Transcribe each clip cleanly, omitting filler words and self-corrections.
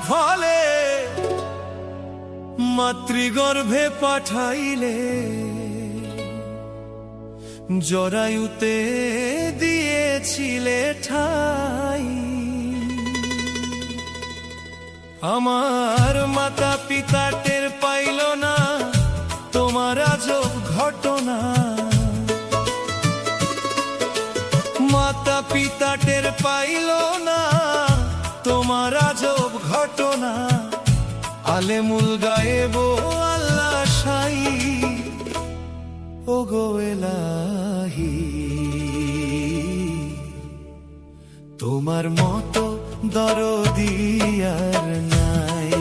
ফলে মাতৃগর্ভে পাঠাইলে জরায়ুতে দিয়েছিলে ঠাই। আমার মাতা পিতা টের পাইল না তোমার আজব ঘটনা। মাতা পিতা টের পাইল না তোমার আজব ঘটনা। আলেমুল গায়েব আল্লাহ শাই ওগো এলাহি, তোমার মতো দরদি আর নাই।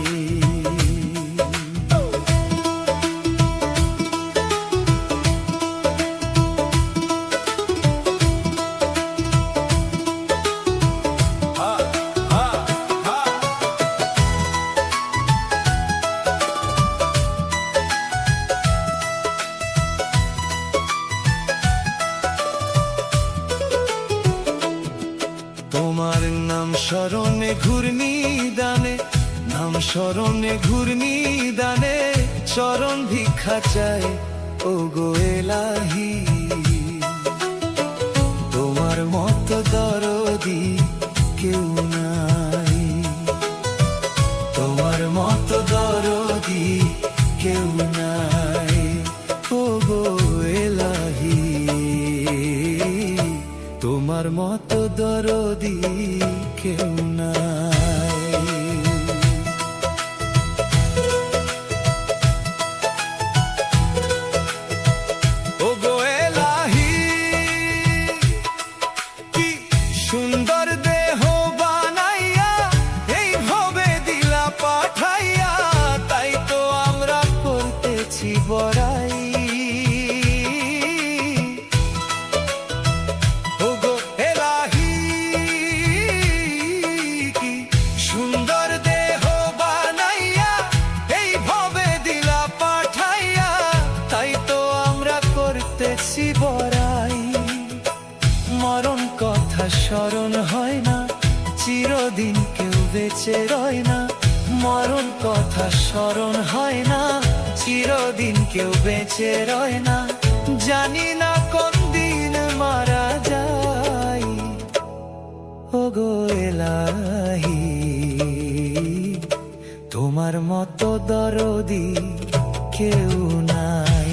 তোমার নাম স্মরণে ঘূর্ণি দানে, নাম স্মরণে ঘূর্ণি দানে চরণ ভিক্ষা চায় ওগো এলাহি। তোমার মতো দরদি কেউ নাই, তোমার মতো দরদি কেউ নাই ওগো এলাহি। তোমার মতো দরদি কেউ নাই। ওগো এলাহি, কি সুন্দর দেহ বানাইয়া এই ভবে দিলা পাঠাইয়া, তাই তো আমরা করতেছি বড়াই। মরণ কথা স্মরণ হয় না, চিরদিন কেউ বেঁচে রয় না। মরণ কথা স্মরণ হয় না, চিরদিন কেউ বেঁচে রয় না। জানি না কোন দিন মারা যায় ওগো এলাহি। তোমার মতো দরদি কেউ নাই।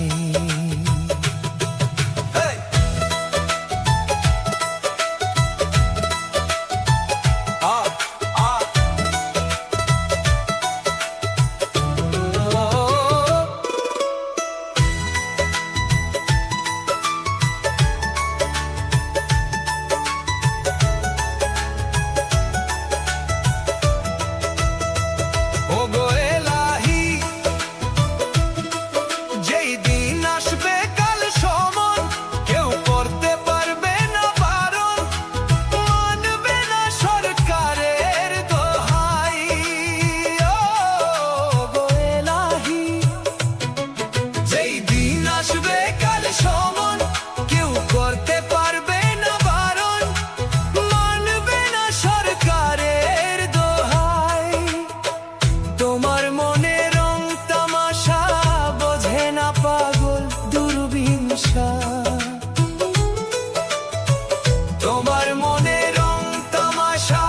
তোমার মনে রং তামাশা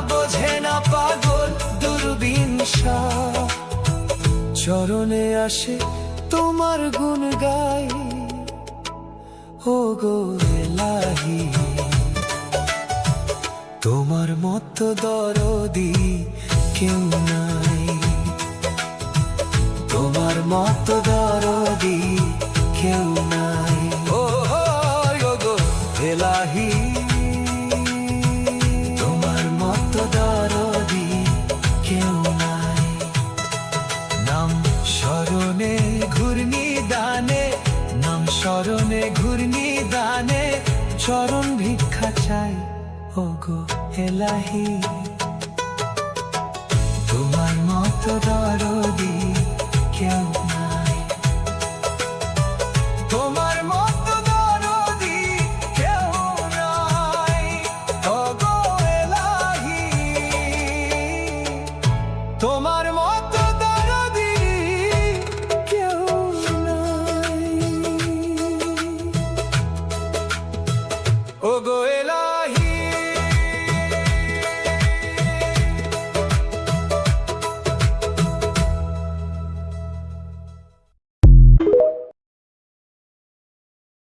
বোঝে না পাগল দূরবীনশা। চরণে আসে তোমার গুণ গাই ওগো এলাহি। তোমার মতো দরদি কেউ নাই, তোমার মতো দরদি কেউ নাই ওগো এলাহি। তোমার মতো দরদি কেউ নাই। নাম স্মরণে ঘূর্ণি দানে, নাম স্মরণে ঘূর্ণি দানে চরণ ভিক্ষা চাই ওগো এলাহি।